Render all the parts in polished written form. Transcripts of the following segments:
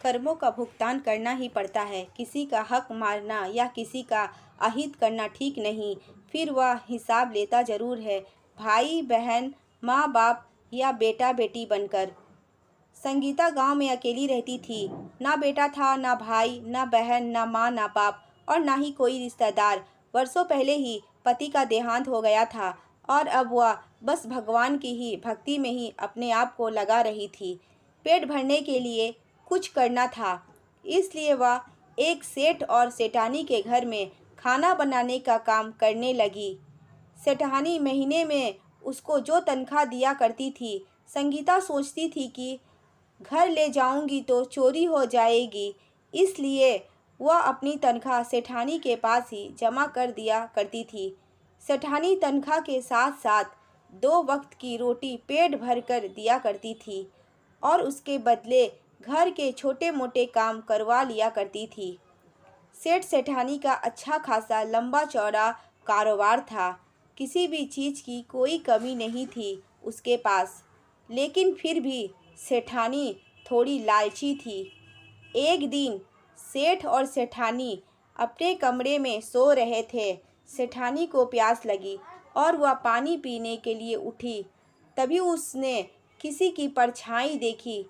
कर्मों का भुगतान करना ही पड़ता है। किसी का हक मारना या किसी का अहित करना ठीक नहीं। फिर वह हिसाब लेता ज़रूर है, भाई बहन, माँ बाप या बेटा बेटी बनकर। संगीता गांव में अकेली रहती थी। ना बेटा था, ना भाई, ना बहन, ना माँ, ना बाप और ना ही कोई रिश्तेदार। वर्षों पहले ही पति का देहांत हो गया था और अब वह बस भगवान की ही भक्ति में ही अपने आप को लगा रही थी। पेट भरने के लिए कुछ करना था, इसलिए वह एक सेठ और सेठानी के घर में खाना बनाने का काम करने लगी। सेठानी महीने में उसको जो तनख्वाह दिया करती थी, संगीता सोचती थी कि घर ले जाऊंगी तो चोरी हो जाएगी, इसलिए वह अपनी तनख्वाह सेठानी के पास ही जमा कर दिया करती थी। सेठानी तनख्वाह के साथ साथ 2 वक्त की रोटी पेट भर कर दिया करती थी और उसके बदले घर के छोटे मोटे काम करवा लिया करती थी। सेठ सेठानी का अच्छा खासा लंबा चौड़ा कारोबार था। किसी भी चीज़ की कोई कमी नहीं थी उसके पास, लेकिन फिर भी सेठानी थोड़ी लालची थी। एक दिन सेठ और सेठानी अपने कमरे में सो रहे थे। सेठानी को प्यास लगी और वह पानी पीने के लिए उठी। तभी उसने किसी की परछाई देखी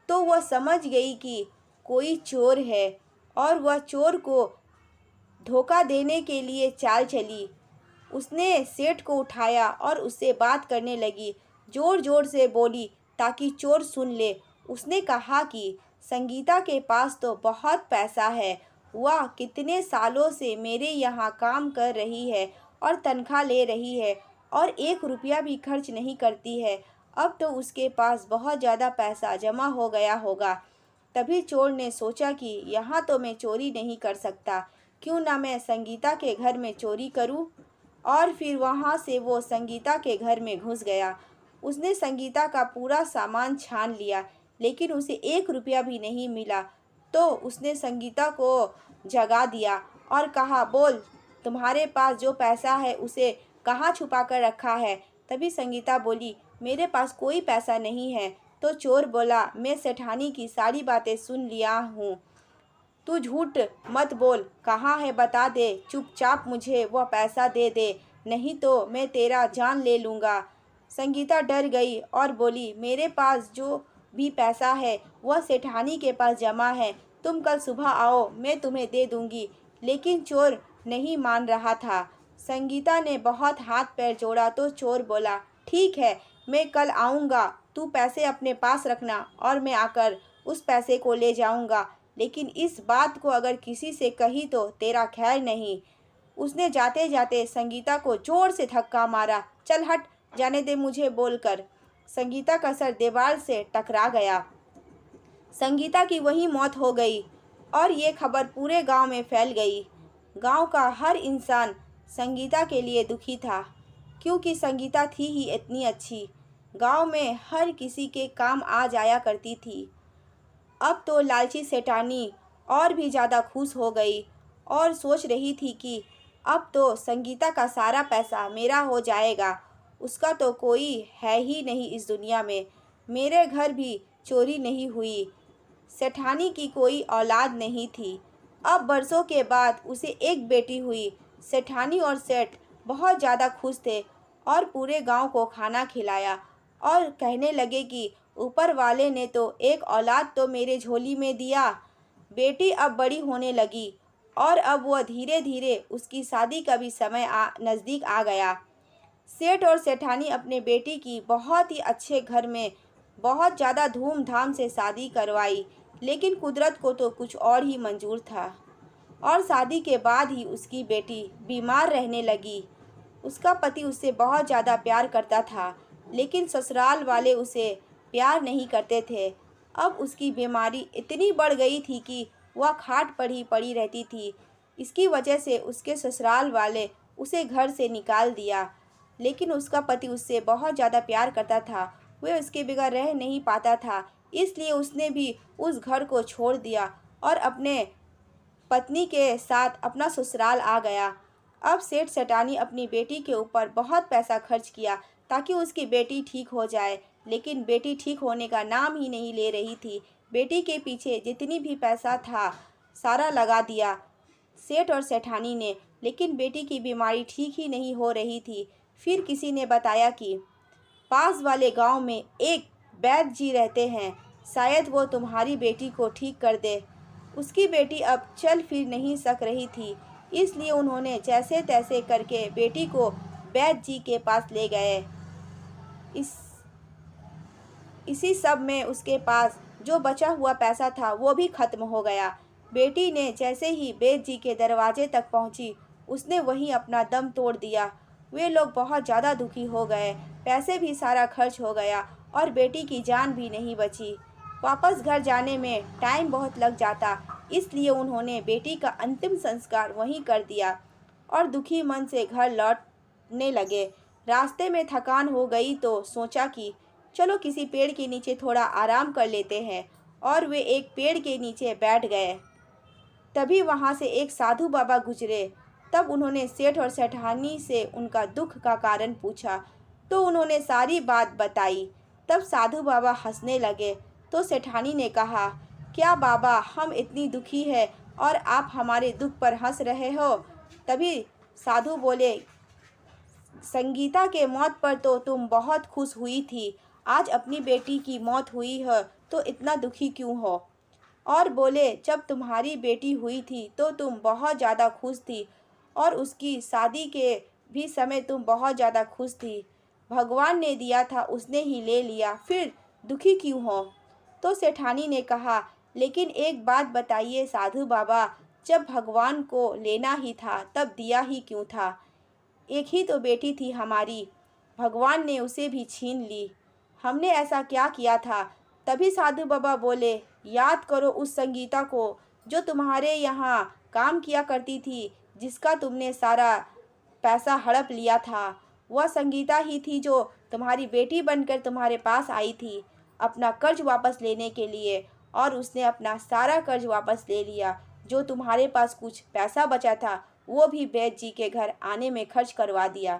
तो वह समझ गई कि कोई चोर है और वह चोर को धोखा देने के लिए चाल चली। उसने सेठ को उठाया और उससे बात करने लगी। ज़ोर ज़ोर से बोली ताकि चोर सुन ले। उसने कहा कि संगीता के पास तो बहुत पैसा है, वह कितने सालों से मेरे यहाँ काम कर रही है और तनख्वाह ले रही है और 1 रुपया भी खर्च नहीं करती है। अब तो उसके पास बहुत ज़्यादा पैसा जमा हो गया होगा। तभी चोर ने सोचा कि यहाँ तो मैं चोरी नहीं कर सकता, क्यों ना मैं संगीता के घर में चोरी करूँ। और फिर वहाँ से वो संगीता के घर में घुस गया। उसने संगीता का पूरा सामान छान लिया, लेकिन उसे 1 रुपया भी नहीं मिला। तो उसने संगीता को जगा दिया और कहा, बोल, तुम्हारे पास जो पैसा है उसे कहाँ छुपा कर रखा है। तभी संगीता बोली, मेरे पास कोई पैसा नहीं है। तो चोर बोला, मैं सेठानी की सारी बातें सुन लिया हूँ, तू झूठ मत बोल, कहाँ है बता दे, चुपचाप मुझे वह पैसा दे दे, नहीं तो मैं तेरा जान ले लूँगा। संगीता डर गई और बोली, मेरे पास जो भी पैसा है वह सेठानी के पास जमा है, तुम कल सुबह आओ, मैं तुम्हें दे दूँगी। लेकिन चोर नहीं मान रहा था। संगीता ने बहुत हाथ पैर जोड़ा तो चोर बोला, ठीक है, मैं कल आऊँगा, तू पैसे अपने पास रखना और मैं आकर उस पैसे को ले जाऊँगा, लेकिन इस बात को अगर किसी से कही तो तेरा खैर नहीं। उसने जाते जाते संगीता को जोर से धक्का मारा। चल हट, जाने दे मुझे बोलकर संगीता का सर दीवार से टकरा गया। संगीता की वही मौत हो गई और ये खबर पूरे गांव में फैल गई। गांव का हर इंसान संगीता के लिए दुखी था, क्योंकि संगीता थी ही इतनी अच्छी। गांव में हर किसी के काम आ जाया करती थी। अब तो लालची सेठानी और भी ज़्यादा खुश हो गई और सोच रही थी कि अब तो संगीता का सारा पैसा मेरा हो जाएगा, उसका तो कोई है ही नहीं इस दुनिया में। मेरे घर भी चोरी नहीं हुई, सेठानी की कोई औलाद नहीं थी। अब बरसों के बाद उसे एक बेटी हुई। सेठानी और सेठ बहुत ज़्यादा खुश थे और पूरे गांव को खाना खिलाया और कहने लगे कि ऊपर वाले ने तो एक औलाद तो मेरे झोली में दिया। बेटी अब बड़ी होने लगी और अब वह धीरे धीरे उसकी शादी का भी समय नज़दीक आ गया। सेठ और सेठानी अपने बेटी की बहुत ही अच्छे घर में बहुत ज़्यादा धूमधाम से शादी करवाई, लेकिन कुदरत को तो कुछ और ही मंजूर था और शादी के बाद ही उसकी बेटी बीमार रहने लगी। उसका पति उससे बहुत ज़्यादा प्यार करता था, लेकिन ससुराल वाले उसे प्यार नहीं करते थे। अब उसकी बीमारी इतनी बढ़ गई थी कि वह खाट पर ही पड़ी रहती थी। इसकी वजह से उसके ससुराल वाले उसे घर से निकाल दिया, लेकिन उसका पति उससे बहुत ज़्यादा प्यार करता था, वह उसके बगैर रह नहीं पाता था, इसलिए उसने भी उस घर को छोड़ दिया और अपने पत्नी के साथ अपना ससुराल आ गया। अब सेठ सेठानी अपनी बेटी के ऊपर बहुत पैसा खर्च किया ताकि उसकी बेटी ठीक हो जाए, लेकिन बेटी ठीक होने का नाम ही नहीं ले रही थी। बेटी के पीछे जितनी भी पैसा था सारा लगा दिया सेठ और सेठानी ने, लेकिन बेटी की बीमारी ठीक ही नहीं हो रही थी। फिर किसी ने बताया कि पास वाले गांव में एक वैद्य जी रहते हैं, शायद वो तुम्हारी बेटी को ठीक कर दे। उसकी बेटी अब चल फिर नहीं सक रही थी, इसलिए उन्होंने जैसे तैसे करके बेटी को वैद्य जी के पास ले गए। इस इसी सब में उसके पास जो बचा हुआ पैसा था वो भी खत्म हो गया। बेटी ने जैसे ही वैद्य जी के दरवाजे तक पहुंची, उसने वहीं अपना दम तोड़ दिया। वे लोग बहुत ज़्यादा दुखी हो गए, पैसे भी सारा खर्च हो गया और बेटी की जान भी नहीं बची। वापस घर जाने में टाइम बहुत लग जाता, इसलिए उन्होंने बेटी का अंतिम संस्कार वहीं कर दिया और दुखी मन से घर लौटने लगे। रास्ते में थकान हो गई तो सोचा कि चलो किसी पेड़ के नीचे थोड़ा आराम कर लेते हैं, और वे एक पेड़ के नीचे बैठ गए। तभी वहाँ से एक साधु बाबा गुजरे। तब उन्होंने सेठ और सेठानी से उनका दुख का कारण पूछा, तो उन्होंने सारी बात बताई। तब साधु बाबा हंसने लगे। तो सेठानी ने कहा, क्या बाबा, हम इतनी दुखी है और आप हमारे दुख पर हंस रहे हो? तभी साधु बोले, संगीता के मौत पर तो तुम बहुत खुश हुई थी, आज अपनी बेटी की मौत हुई है तो इतना दुखी क्यों हो? और बोले, जब तुम्हारी बेटी हुई थी तो तुम बहुत ज़्यादा खुश थी और उसकी शादी के भी समय तुम बहुत ज़्यादा खुश थी। भगवान ने दिया था उसने ही ले लिया, फिर दुखी क्यों हो? तो सेठानी ने कहा, लेकिन एक बात बताइए साधु बाबा, जब भगवान को लेना ही था तब दिया ही क्यों था? एक ही तो बेटी थी हमारी, भगवान ने उसे भी छीन ली। हमने ऐसा क्या किया था? तभी साधु बाबा बोले, याद करो उस संगीता को जो तुम्हारे यहाँ काम किया करती थी, जिसका तुमने सारा पैसा हड़प लिया था। वह संगीता ही थी जो तुम्हारी बेटी बनकर तुम्हारे पास आई थी अपना कर्ज वापस लेने के लिए, और उसने अपना सारा कर्ज वापस ले लिया। जो तुम्हारे पास कुछ पैसा बचा था वो भी वैद्य जी के घर आने में खर्च करवा दिया।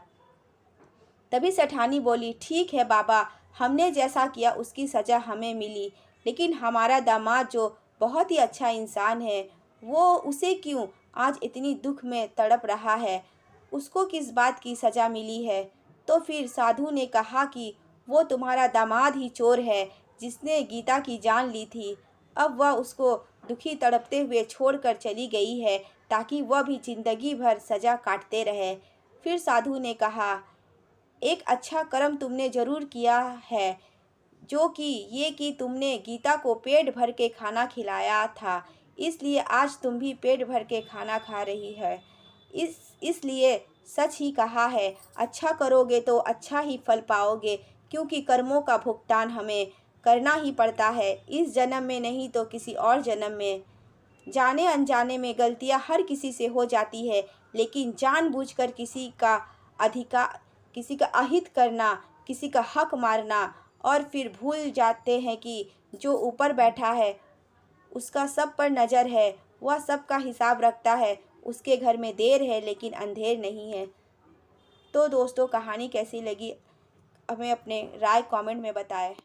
तभी सेठानी बोली, ठीक है बाबा, हमने जैसा किया उसकी सज़ा हमें मिली, लेकिन हमारा दामाद जो बहुत ही अच्छा इंसान है, वो उसे क्यों आज इतनी दुख में तड़प रहा है? उसको किस बात की सज़ा मिली है? तो फिर साधु ने कहा कि वो तुम्हारा दामाद ही चोर है जिसने गीता की जान ली थी। अब वह उसको दुखी तड़पते हुए छोड़कर चली गई है ताकि वह भी जिंदगी भर सज़ा काटते रहे। फिर साधु ने कहा, एक अच्छा कर्म तुमने ज़रूर किया है, जो कि ये कि तुमने गीता को पेट भर के खाना खिलाया था, इसलिए आज तुम भी पेट भर के खाना खा रही है। इसलिए सच ही कहा है, अच्छा करोगे तो अच्छा ही फल पाओगे, क्योंकि कर्मों का भुगतान हमें करना ही पड़ता है, इस जन्म में नहीं तो किसी और जन्म में। जाने अनजाने में गलतियां हर किसी से हो जाती है, लेकिन जानबूझकर किसी का अहित करना, किसी का हक मारना और फिर भूल जाते हैं कि जो ऊपर बैठा है उसका सब पर नज़र है, वह सब का हिसाब रखता है। उसके घर में देर है लेकिन अंधेर नहीं है। तो दोस्तों, कहानी कैसी लगी हमें अपने राय कमेंट में बताएं।